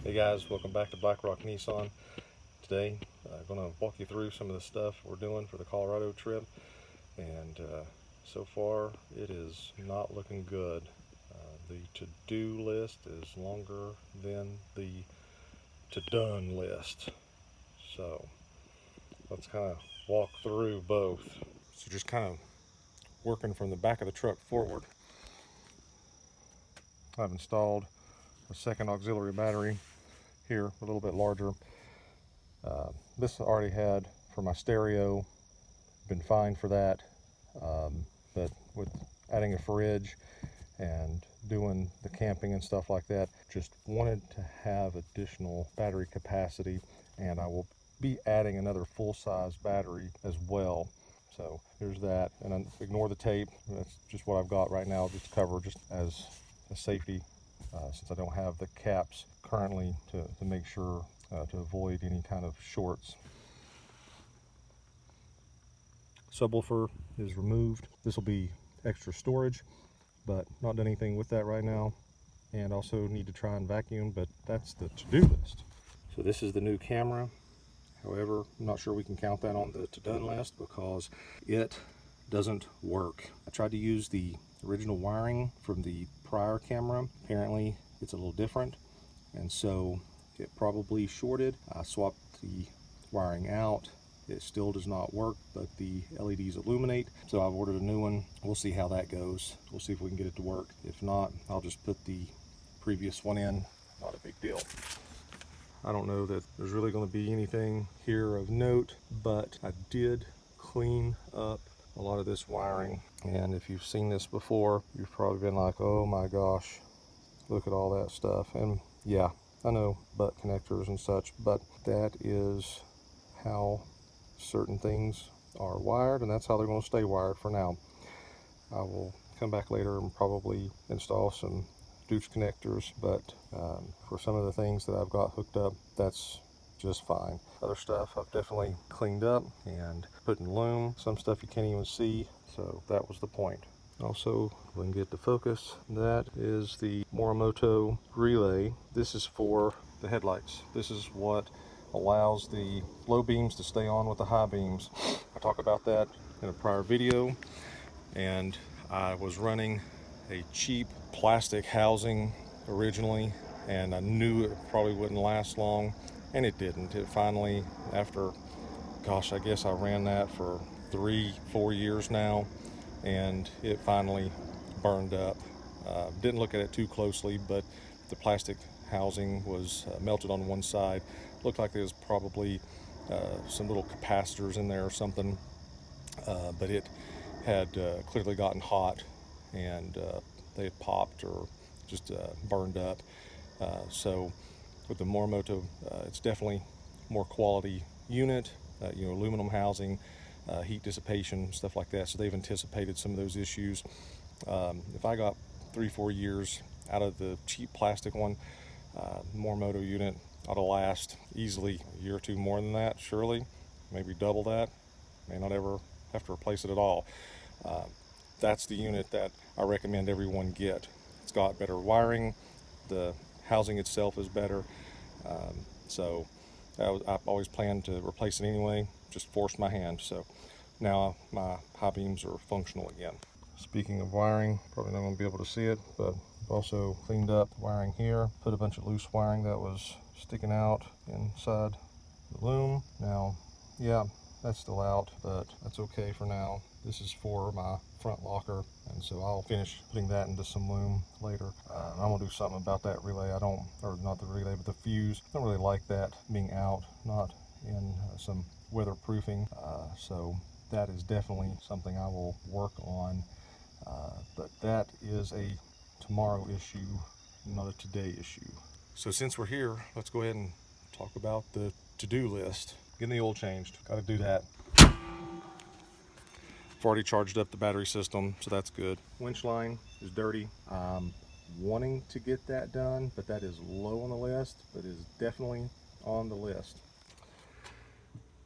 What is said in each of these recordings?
Hey guys, welcome back to Black Rock Nissan. Today I'm going to walk you through some of the stuff we're doing for the Colorado trip, and so far it is not looking good. The to-do list is longer than the to-done list, so let's kind of walk through both. So just kind of working from the back of the truck forward. I've installed a second auxiliary battery here, a little bit larger. This I already had for my stereo, been fine for that, but with adding a fridge and doing the camping and stuff like that, just wanted to have additional battery capacity, and I will be adding another full-size battery as well. So there's that, and ignore the tape. That's just what I've got right now, just to cover, just as a safety, since I don't have the caps currently to make sure to avoid any kind of shorts. Subwoofer is removed. This will be extra storage, but not done anything with that right now. And also need to try and vacuum, but that's the to-do list. So this is the new camera. However, I'm not sure we can count that on the to-done list because it doesn't work. I tried to use the original wiring from the prior camera. Apparently it's a little different, and so it probably shorted. I swapped the wiring out. It still does not work, but the LEDs illuminate. So I've ordered a new one. We'll see how that goes. We'll see if we can get it to work. If not, I'll just put the previous one in. Not a big deal. I don't know that there's really going to be anything here of note, but I did clean up a lot of this wiring. And if you've seen this before, you've probably been like, oh my gosh, look at all that stuff. And yeah, I know, butt connectors and such, but that is how certain things are wired, and that's how they're going to stay wired for now. I will come back later and probably install some Deuce connectors, but for some of the things that I've got hooked up, that's just fine. Other stuff I've definitely cleaned up and put in loom. Some stuff you can't even see, so that was the point. Also, we can get the focus. That is the Morimoto relay. This is for the headlights. This is what allows the low beams to stay on with the high beams. I talked about that in a prior video, and I was running a cheap plastic housing originally, and I knew it probably wouldn't last long, and it didn't. It finally, after, gosh, I guess I ran that for 3-4 years now, and it finally burned up. Didn't look at it too closely, but the plastic housing was melted on one side. Looked like there was probably some little capacitors in there or something, but it had clearly gotten hot, and they had popped or just burned up. So with the Morimoto, it's definitely more quality unit, aluminum housing, heat dissipation, stuff like that. So they've anticipated some of those issues. If I got 3-4 years out of the cheap plastic one, Morimoto unit ought to last easily a year or two more than that, surely, maybe double that. May not ever have to replace it at all. That's the unit that I recommend everyone get. It's got better wiring, the housing itself is better, so I've always planned to replace it anyway, just forced my hand. So now my high beams are functional again. Speaking of wiring, probably not going to be able to see it, but I've also cleaned up wiring here, put a bunch of loose wiring that was sticking out inside the loom. Now, yeah, that's still out, but that's okay for now. This is for my front locker, and so I'll finish putting that into some loom later. I'm gonna do something about that relay. Or not the relay, but the fuse. I don't really like that being out, not in some weatherproofing. So that is definitely something I will work on. But that is a tomorrow issue, not a today issue. So since we're here, let's go ahead and talk about the to-do list. Getting the oil changed, got to do that. I've already charged up the battery system, so that's good. Winch line is dirty. Wanting to get that done, but that is low on the list, but is definitely on the list.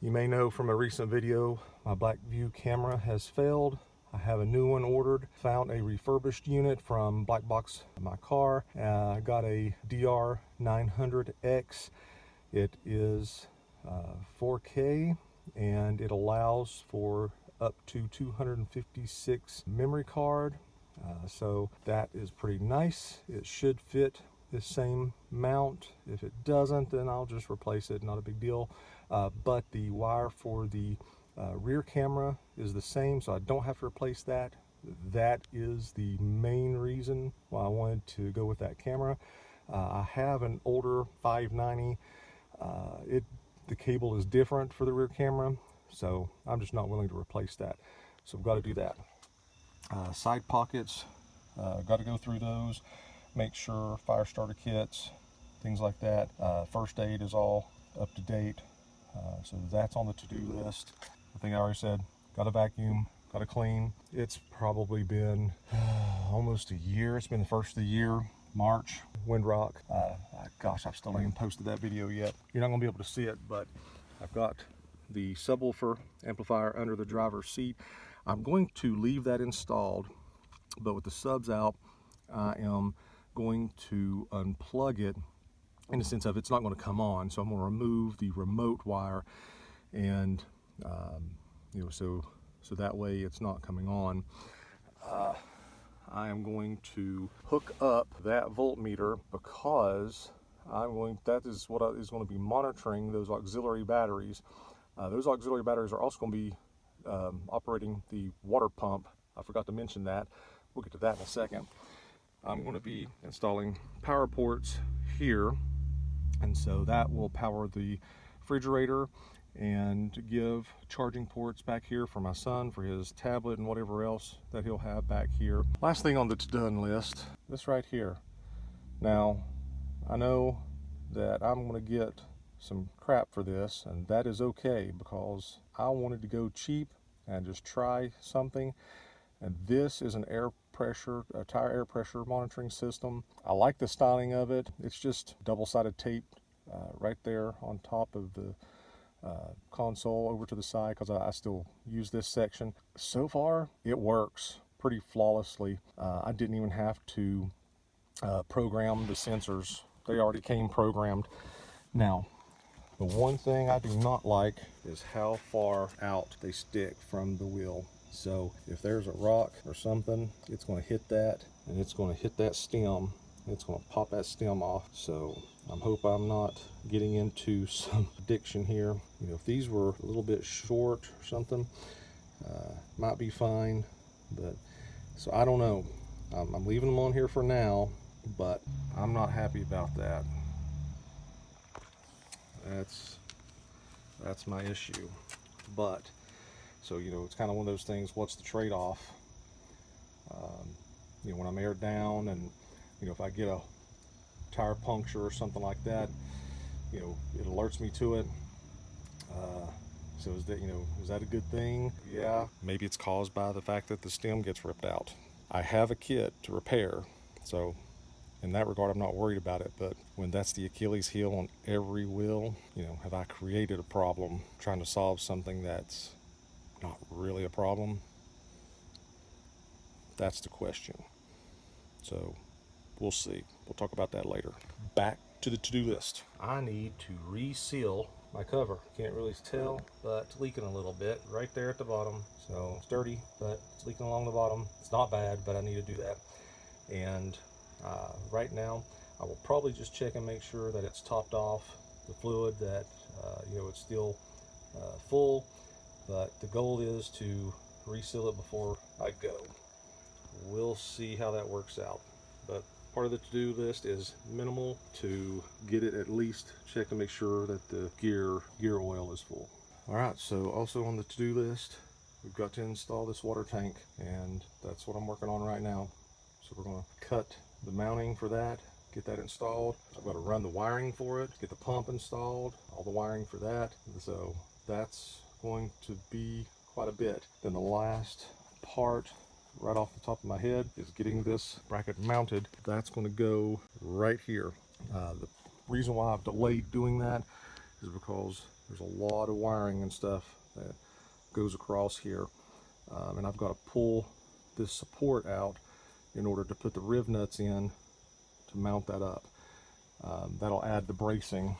You may know from a recent video, my Black View camera has failed. I have a new one ordered. Found a refurbished unit from Black Box My Car. I got a DR900X. It is 4K, and it allows for up to 256 memory card. So that is pretty nice. It should fit the same mount. If it doesn't, then I'll just replace it, not a big deal. But the wire for the rear camera is the same, so I don't have to replace that. That is the main reason why I wanted to go with that camera. I have an older 590. The cable is different for the rear camera, so I'm just not willing to replace that. So I've got to do that. Side pockets, got to go through those, make sure fire starter kits, things like that. First aid is all up to date, so that's on the to-do list. I think I already said, got to vacuum, got to clean. It's probably been almost a year. It's been the first of the year, March. Windrock. Gosh, I've still not even posted that video yet. You're not going to be able to see it, but I've got the subwoofer amplifier under the driver's seat. I'm going to leave that installed, but with the subs out, I am going to unplug it in the sense of it's not going to come on. So I'm going to remove the remote wire, and so that way it's not coming on. I am going to hook up that voltmeter because that is what is going to be monitoring those auxiliary batteries. Those auxiliary batteries are also going to be operating the water pump. I forgot to mention that. We'll get to that in a second. I'm going to be installing power ports here, and so that will power the refrigerator and give charging ports back here for my son, for his tablet and whatever else that he'll have back here. Last thing on the to-done list, this right here. Now, I know that I'm going to get some crap for this, and that is okay, because I wanted to go cheap and just try something. And this is an tire air pressure monitoring system. I like the styling of it. It's just double-sided tape right there on top of the console over to the side, because I still use this section. So far, it works pretty flawlessly. I didn't even have to program the sensors. They already came programmed. Now, the one thing I do not like is how far out they stick from the wheel. So if there's a rock or something, it's going to hit that, and it's going to hit that stem. It's going to pop that stem off. So I hope I'm not getting into some addiction here. If these were a little bit short or something, might be fine. But so I don't know. I'm leaving them on here for now, but I'm not happy about that. That's my issue. But so it's kind of one of those things. What's the trade-off? When I'm aired down, and if I get a tire puncture or something like that, it alerts me to it. So is that a good thing? Yeah. Maybe it's caused by the fact that the stem gets ripped out. I have a kit to repair, so in that regard, I'm not worried about it. But when that's the Achilles heel on every wheel, have I created a problem trying to solve something that's not really a problem? That's the question. So we'll see. We'll talk about that later. Back to the to-do list. I need to reseal my cover. Can't really tell, but it's leaking a little bit right there at the bottom. So it's dirty, but it's leaking along the bottom. It's not bad, but I need to do that. And right now, I will probably just check and make sure that it's topped off the fluid, that it's still full. But the goal is to reseal it before I go. We'll see how that works out. But part of the to-do list is minimal, to get it at least check to make sure that the gear oil is full. All right, so also on the to-do list, we've got to install this water tank, and that's what I'm working on right now. So we're going to cut the mounting for that, get that installed. I've got to run the wiring for it, get the pump installed, all the wiring for that. So that's going to be quite a bit. Then the last part, right off the top of my head, is getting this bracket mounted. That's going to go right here. The reason why I've delayed doing that is because there's a lot of wiring and stuff that goes across here. and I've got to pull this support out in order to put the riv nuts in to mount that up. That'll add the bracing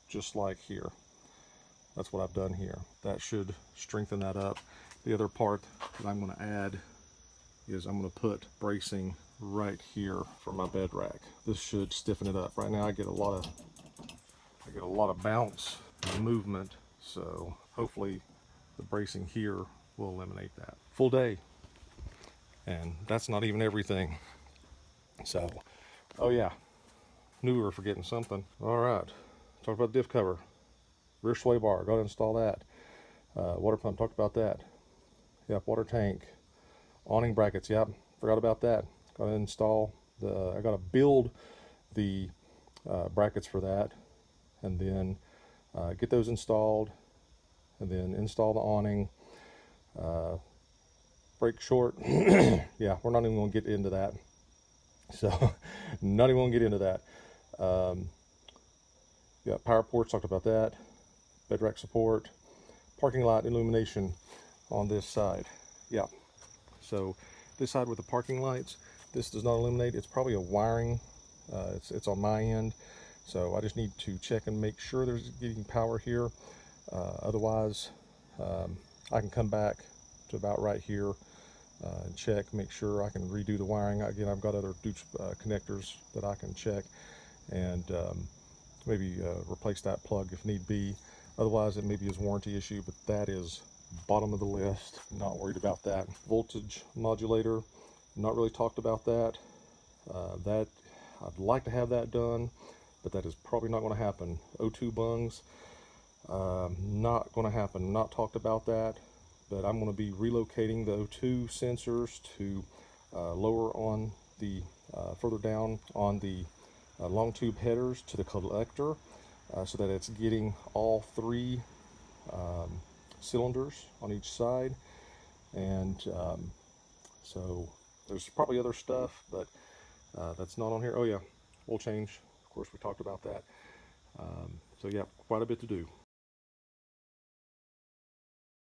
just like here. That's what I've done here. That should strengthen that up. The other part that I'm going to add is I'm going to put bracing right here for my bed rack. This should stiffen it up. Right now I get a lot of bounce and movement, so hopefully the bracing here will eliminate that. Full day, and that's not even everything. So, oh yeah, knew we were forgetting something. All right, talk about the diff cover, rear sway bar. Got to install that. Water pump, talked about that. Yep, water tank, awning brackets. Yep, forgot about that. Got to install the. I got to build the brackets for that, and then get those installed, and then install the awning. Brake short. Yeah, we're not even going to get into that. So, not even going to get into that. Yeah, power ports, talked about that. Bed rack support. Parking lot illumination on this side. Yeah. So, this side with the parking lights, this does not illuminate. It's probably a wiring. It's on my end. So, I just need to check and make sure there's getting power here. Otherwise, I can come back to about right here and check, make sure I can redo the wiring. Again, I've got other connectors that I can check, and maybe replace that plug if need be. Otherwise, it may be his warranty issue, but that is bottom of the list. Not worried about that. Voltage modulator, not really talked about that. That I'd like to have that done, but that is probably not going to happen. O2 bungs, not going to happen. Not talked about that, but I'm going to be relocating the O2 sensors to lower on the further down on the long tube headers to the collector, so that it's getting all three cylinders on each side. And so there's probably other stuff, but that's not on here. Oh yeah, oil change, of course we talked about that. So yeah, quite a bit to do.